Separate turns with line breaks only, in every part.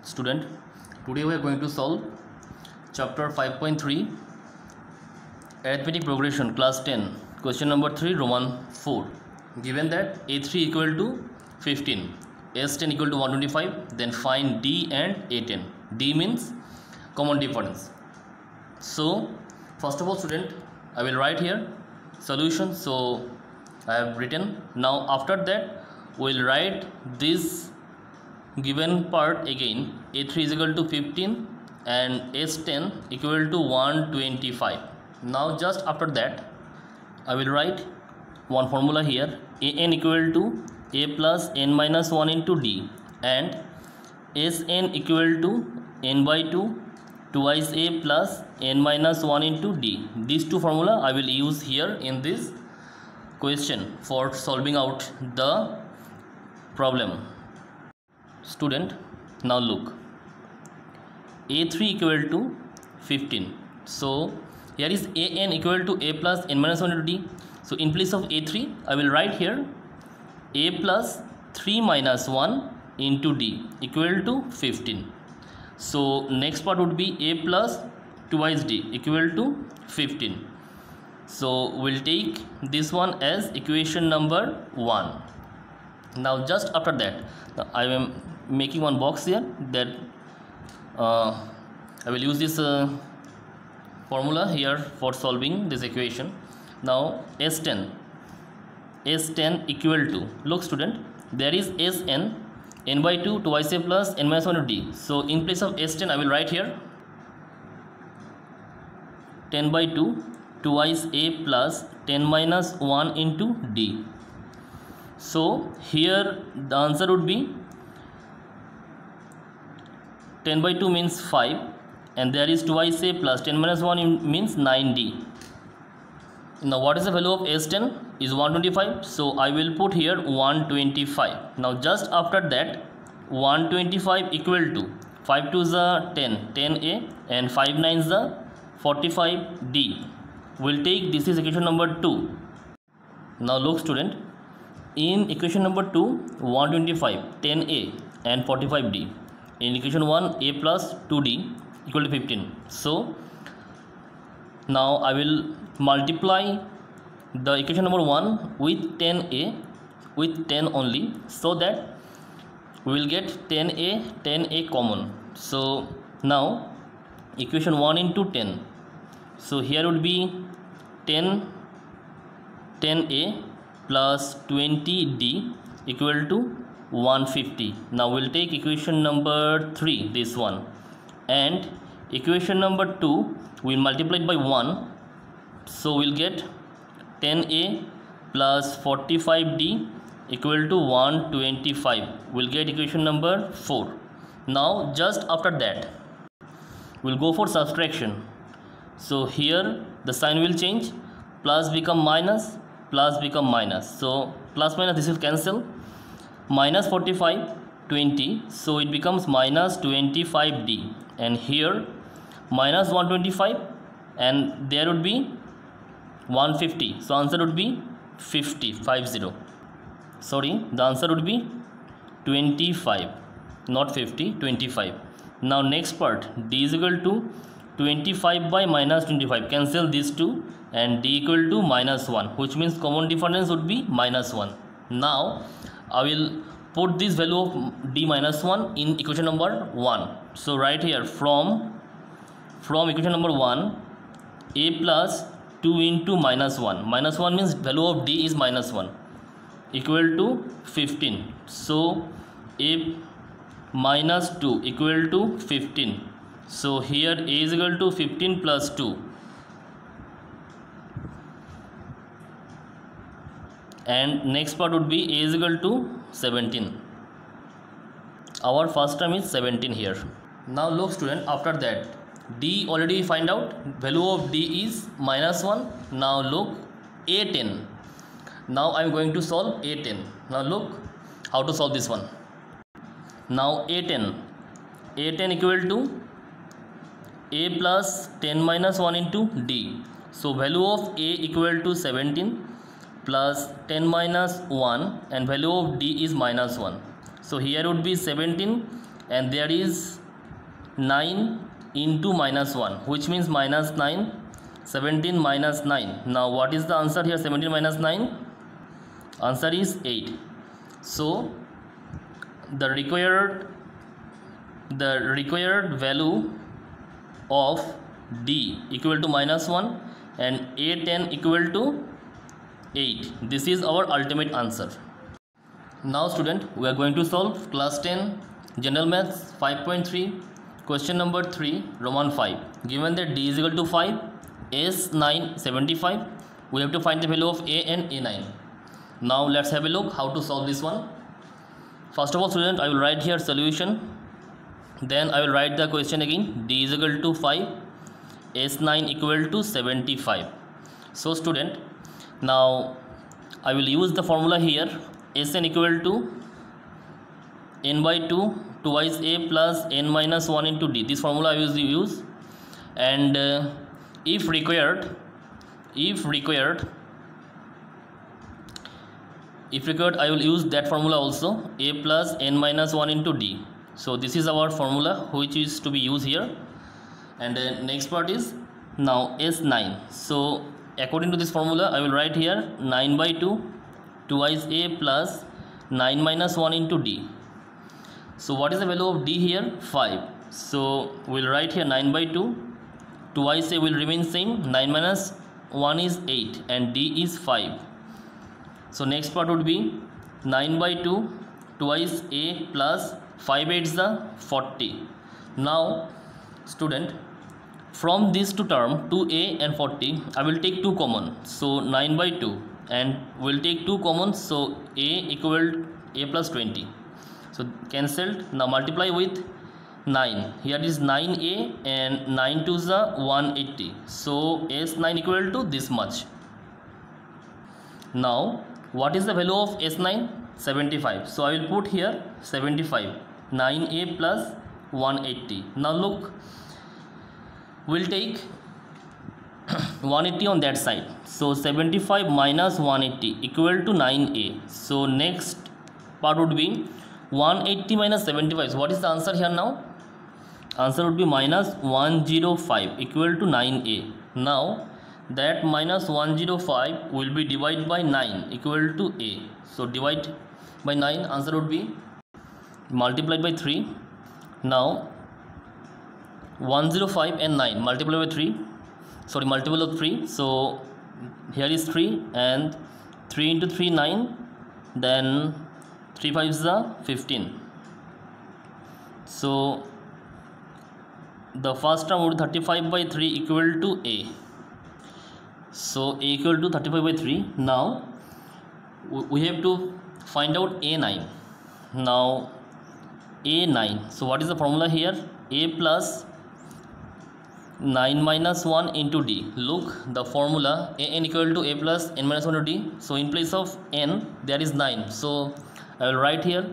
Student, today we are going to solve chapter 5.3 arithmetic progression class 10 question number 3 Roman 4. Given that a3 equal to 15, s10 equal to 125, then find d and a10. D means common difference. So first of all, student, I will write here solution. So I have written. Now after that we will write this given part again. A3 is equal to 15 and S10 equal to 125. Now just after that I will write one formula here. An equal to a plus n minus 1 into d, and Sn equal to n by 2 twice a plus n minus 1 into d. These two formula I will use here in this question for solving out the problem. Student, now look, a3 equal to 15. So here is an equal to a plus n minus 1 into d. So in place of a3 I will write here a plus 3 minus 1 into d equal to 15. So next part would be a plus twice d equal to 15. So we'll take this one as equation number 1. Now just after that I am making one box here that I will use this formula here for solving this equation. Now S10 equal to, look student, there is Sn n by 2 twice a plus n minus 1 to d. So in place of S10 I will write here 10 by 2 twice a plus 10 minus 1 into d. So here the answer would be 10 by 2 means 5, and there is twice a plus 10 minus 1 means 9d. Now what is the value of S10 is 125, so I will put here 125. Now just after that 125 equal to 5 2 is the 10, 10a, and 5 9 is the 45d. We'll take this is equation number 2. Now look student, in equation number 2 125, 10a and 45d. In equation 1 a plus 2d equal to 15. So now I will multiply the equation number 1 with 10a with 10 only, so that we will get 10a common. So now equation 1 into 10. So here would be 10a plus 20d equal to 150. Now we'll take equation number 3, this one, and equation number 2 we'll multiply it by 1, so we'll get 10a plus 45d equal to 125. We'll get equation number 4. Now just after that we'll go for subtraction. So here the sign will change, plus become minus, plus become minus. So plus minus this will cancel. Minus 45 20, so it becomes minus 25d, and here minus 125, and there would be 150. So answer would be 50. Sorry, the answer would be 25, not 50, 25. Now next part, d is equal to 25 by minus 25, cancel these two, and d equal to minus 1, which means common difference would be minus 1. Now I will put this value of d minus 1 in equation number 1. So right here from equation number 1, a plus 2 into minus 1. Minus 1 means value of d is minus 1 equal to 15. So a minus 2 equal to 15. So here a is equal to 15 plus 2. And next part would be a is equal to 17. Our first term is 17 here. Now look student, after that d already find out, value of d is minus 1. Now look a10. Now I am going to solve a10. Now look how to solve this one. Now a10 equal to a plus 10 minus 1 into d. So value of a equal to 17 plus 10 minus 1, and value of d is minus 1. So here would be 17 and there is 9 into minus 1, which means minus 9. 17 minus 9. Now what is the answer here? 17 minus 9, answer is 8. So the required value of D equal to minus 1 and A10 equal to 8. This is our ultimate answer. Now student, we are going to solve class 10 general maths 5.3 question number 3 Roman 5. Given that D is equal to 5, S9 75, we have to find the value of A and A9. Now let's have a look how to solve this one. First of all student, I will write here solution, then I will write the question again. D is equal to 5, S9 equal to 75. So student, now I will use the formula here. Sn equal to n by 2 twice A plus n minus 1 into D. This formula I will use, and if required I will use that formula also, A plus n minus 1 into D. So this is our formula which is to be used here. And next part is now S9. So according to this formula I will write here 9 by 2 twice A plus 9 minus 1 into D. So what is the value of D here? 5. So we'll write here 9 by 2 twice A will remain same, 9 minus 1 is 8 and D is 5. So next part would be 9 by 2 twice A plus 5 8s the 40. Now student, from these two terms 2A and 40 I will take 2 common, so 9 by 2, and we'll take 2 common, so A equal A plus 20, so cancelled. Now multiply with 9, here is 9A and 9 to the 180, so S9 equal to this much. Now what is the value of S9? 75. So I will put here 75, 9A plus 180. Now look, we'll take 180 on that side, so 75 minus 180 equal to 9A. So next part would be 180 minus 75. So what is the answer here now? Answer would be minus 105 equal to 9A. Now that minus 105 will be divided by 9 equal to A. So divide by 9, answer would be multiplied by 3. Now 105 and 9 multiply by 3, sorry, multiple of 3, so here is 3 and 3 into 3 9, then 3 5s are 15. So the first term would 35 by 3 equal to A. So A equal to 35 by 3. Now we have to find out A9. Now A9, so what is the formula here? A plus 9 minus 1 into D. Look, the formula An equal to A plus n minus 1 into D. So in place of n there is 9, so I will write here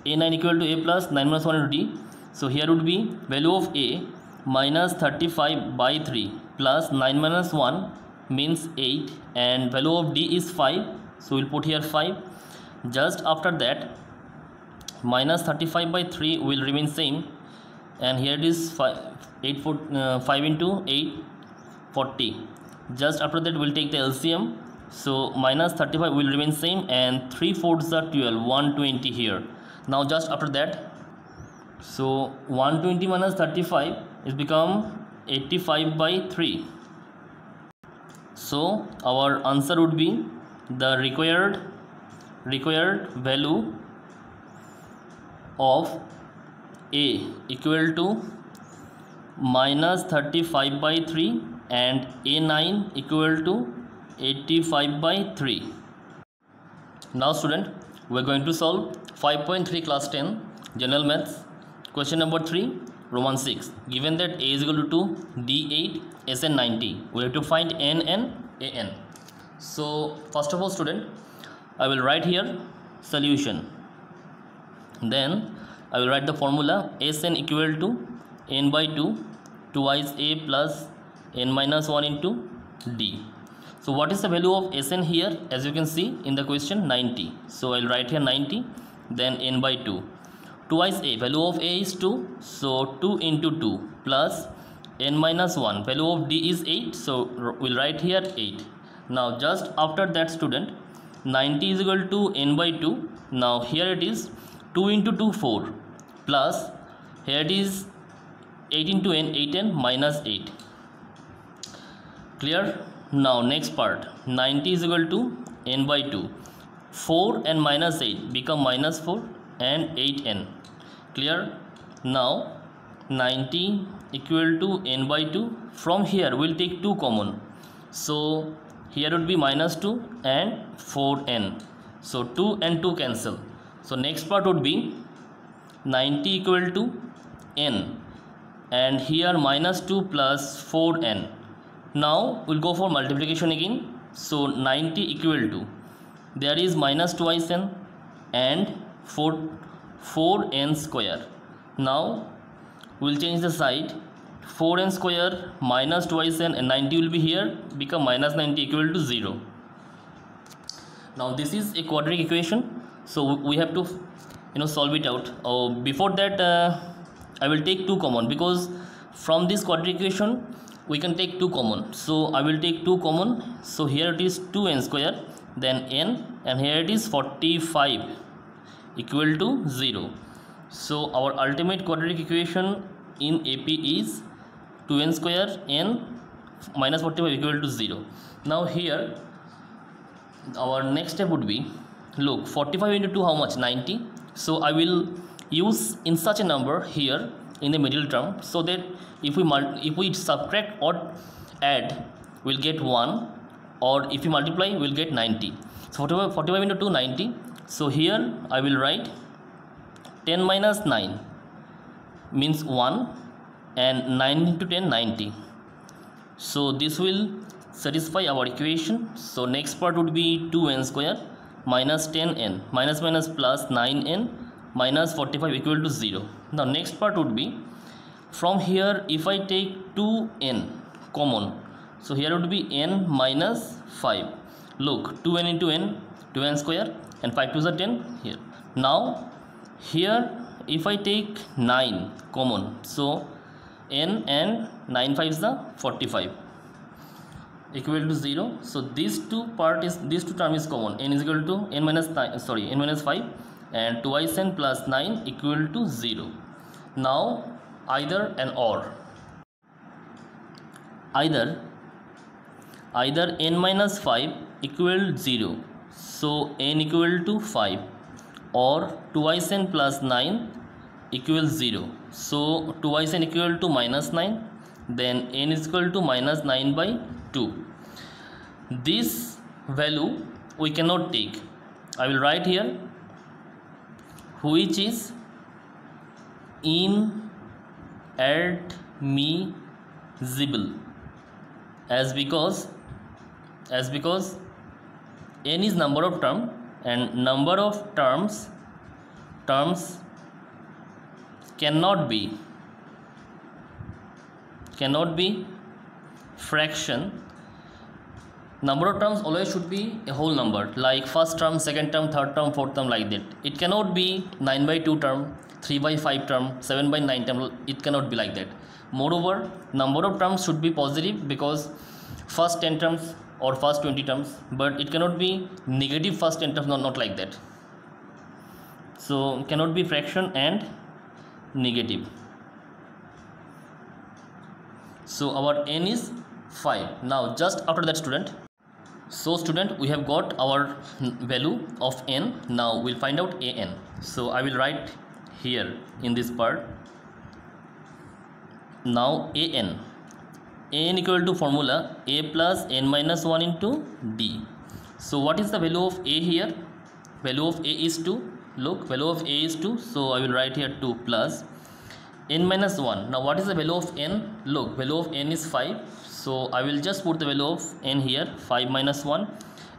A9 equal to A plus 9 minus 1 into D. So here would be value of A minus 35 by 3 plus 9 minus 1 means 8, and value of D is 5, so we'll put here 5. Just after that minus 35 by 3 will remain same, and here it is 5 into 8 40. Just after that we'll take the LCM, so minus 35 will remain same, and 3 4s are 12, 120 here. Now just after that, so 120 minus 35 is become 85 by 3. So our answer would be the required value of A equal to minus 35 by 3 and A9 equal to 85 by 3. Now student, we are going to solve 5.3 class 10 general maths question number 3 Roman 6. Given that A is equal to 2, D8, Sn 90, we have to find N and An. So first of all student, I will write here solution, then I will write the formula Sn equal to n by 2 twice A plus n minus 1 into D. So what is the value of Sn here? As you can see in the question, 90. So I will write here 90, then n by 2. twice a, value of a is 2, so 2 into 2 plus n minus 1, value of d is 8, so we'll write here 8. Now just after that student, 90 is equal to n by 2. Now here it is 2 into 2 4 plus here it is 8 into n, 8n minus 8. Clear? Now next part, 90 is equal to n by 2, 4 and minus 8 become minus 4 and 8n. Clear? Now 90 equal to n by 2. From here we'll take 2 common, so here would be minus 2 and 4n, so 2 and 2 cancel. So next part would be 90 equal to n, and here minus 2 plus 4n. Now we'll go for multiplication again. So 90 equal to, there is minus twice n and 4n square. Now we'll change the side, 4n square minus twice n and 90 will be here, become minus 90 equal to 0. Now this is a quadratic equation, so we have to solve it out. Before that I will take 2 common, because from this quadratic equation we can take 2 common. So I will take 2 common, so here it is 2n square, then n, and here it is 45 equal to 0. So our ultimate quadratic equation in AP is 2n square n minus 45 equal to 0. Now here our next step would be, look, 45 into 2 how much? 90. So I will use in such a number here in the middle term, so that if we subtract or add we'll get 1, or if we multiply we'll get 90. So 45 into 2 90. So here I will write 10 minus 9 means 1, and 9 into 10 90. So this will satisfy our equation. So next part would be 2n square minus 10n minus minus plus 9n minus 45 equal to 0. Now next part would be, from here if I take 2n common, so here would be n minus 5. Look, 2n into n, 2n square, and 5 to the 10 here. Now here if I take 9 common, so n and 9 5 is the 45 equal to 0. So these two term is common. N is equal to n minus 5 and twice n plus 9 equal to 0. Now either and or, either n minus 5 equal 0, so n equal to 5, or twice n plus 9 equals 0, so twice n equal to minus 9, then n is equal to minus 9 by 2. This value we cannot take. I will write here which is inadmissible, as because n is number of term, and number of terms cannot be fraction. Number of terms always should be a whole number, like first term, second term, third term, fourth term, like that. It cannot be 9 by 2 term, 3 by 5 term, 7 by 9 term. It cannot be like that. Moreover, number of terms should be positive, because first 10 terms or first 20 terms, but it cannot be negative first 10 terms, not like that. So it cannot be fraction and negative. So our n is 5. Now just after that student, we have got our value of n. Now we'll find out an. So I will write here in this part. Now an equal to formula a plus n minus 1 into d. So what is the value of a here? Value of a is 2. Look, value of a is 2, so I will write here 2 plus n minus 1. Now what is the value of n? Look, value of n is 5, so I will just put the value of n here, 5 minus 1,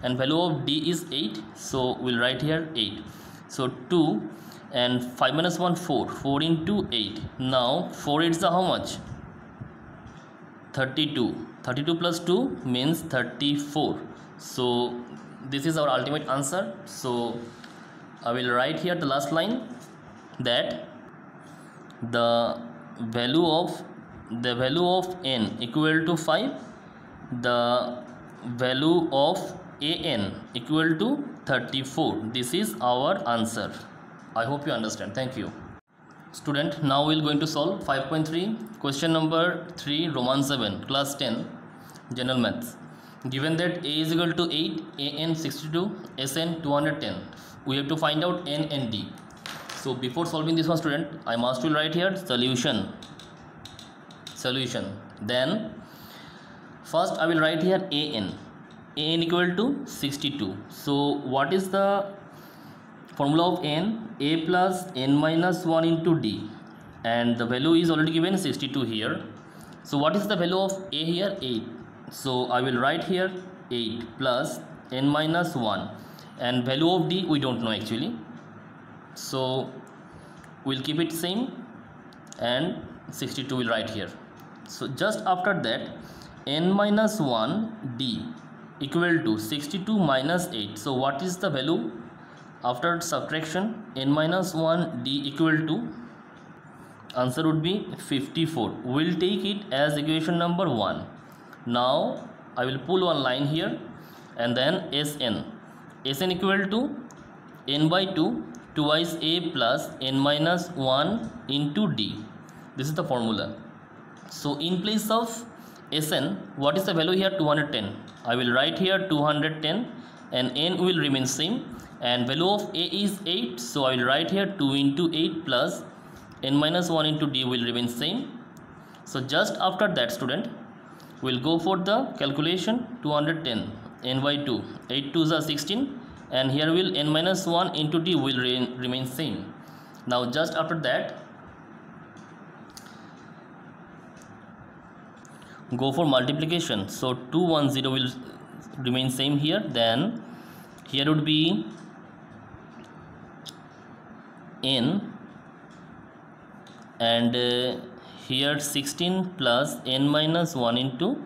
and value of d is 8, so we'll write here 8. So 2 and 5 minus 1 4 into 8. Now 4 8s are how much? 32 plus 2 means 34. So this is our ultimate answer. So I will write here the last line, that the value of n equal to 5, the value of an equal to 34. This is our answer. I hope you understand. Thank you. Student, now we are going to solve 5.3 question number 3 Roman 7 class 10 general maths. Given that a is equal to 8, an 62, sn 210, we have to find out n and d. So before solving this one, student, I must will write here solution. Then first I will write here an equal to 62. So what is the formula of n? A plus n minus 1 into d, and the value is already given 62 here. So what is the value of a here? 8. So I will write here 8 plus n minus 1, and value of d we don't know actually, so we'll keep it same, and 62 will write here. So just after that, n minus 1 d equal to 62 minus 8. So what is the value after subtraction? N minus 1 d equal to, answer would be 54. We'll take it as equation number 1. Now I will pull one line here, and then sn equal to n by 2 twice a plus n minus 1 into d. This is the formula. So in place of sn, what is the value here? 210. I will write here 210, and n will remain same, and value of a is 8, so I will write here 2 into 8 plus n minus 1 into d will remain same. So just after that, student, we'll go for the calculation. 210 n by 2, 8 2s are 16, and here will n minus 1 into d will remain same. Now just after that, go for multiplication. So 210 will remain same here, then here would be n, and here 16 plus n minus 1 into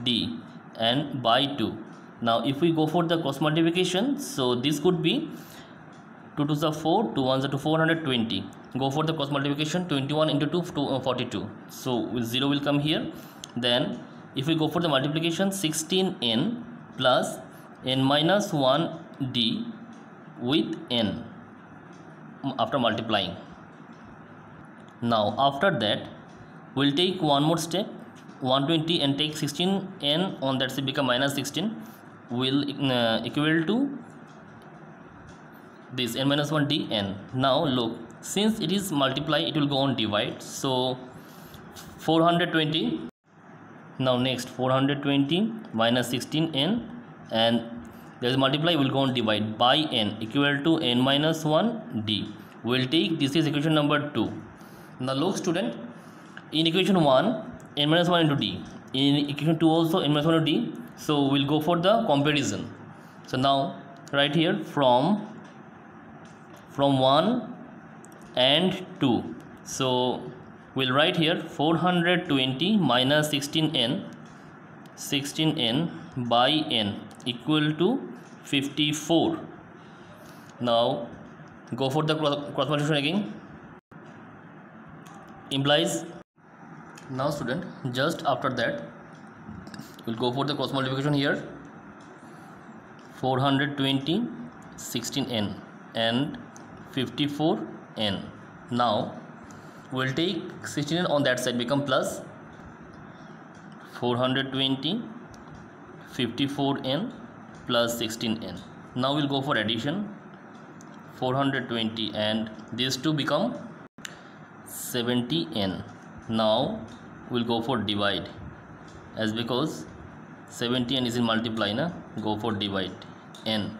d, and by 2. Now if we go for the cross multiplication, so this could be 2 2s are 4, 2 1s are 2, 420. Go for the cross multiplication, 21 into 2, 42. So 0 will come here. Then if we go for the multiplication, 16n plus n minus 1 d with n after multiplying. Now after that, we'll take one more step, 120, and take 16n on that, so become minus 16 will equal to this n minus 1 d n. Now look, since it is multiply, it will go on divide. So 420. Now next 420 minus 16n, and there is multiply, will go on divide by n equal to n minus 1 d. We'll take this is equation number 2. Now look, student, in equation 1 n minus 1 into d, in equation 2 also n minus 1 into d. So we'll go for the comparison. So now right here from 1 and 2. So we'll write here 420 minus 16n by n equal to 54. Now go for the cross multiplication again. Implies. Now student, just after that, we'll go for the cross multiplication here. 420 16n and 54n. Now we'll take 16n on that side, become plus 420 54n plus 16n. Now we'll go for addition, 420 and these two become 70n. Now we'll go for divide, as because 70n is in multiply na, go for divide n,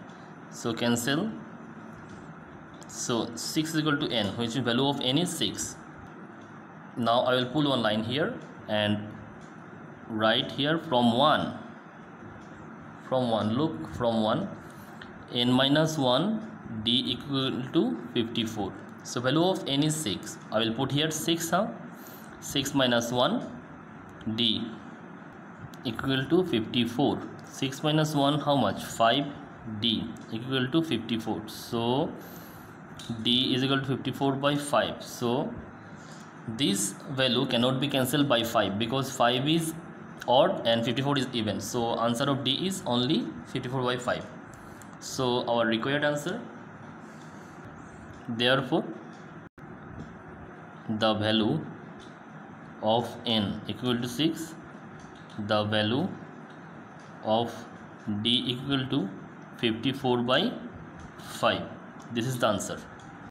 so cancel. So 6 is equal to n, which is value of n is 6. Now I will pull one line here and write here from 1, look, from 1 n minus 1 d equal to 54. So value of n is 6. I will put here 6, 6 minus 1 d equal to 54. 6 minus 1 how much? 5 d equal to 54. So d is equal to 54 by 5. So this value cannot be cancelled by 5 because 5 is odd and 54 is even. So answer of D is only 54 by 5. So our required answer, therefore the value of n equal to 6, the value of D equal to 54 by 5. This is the answer.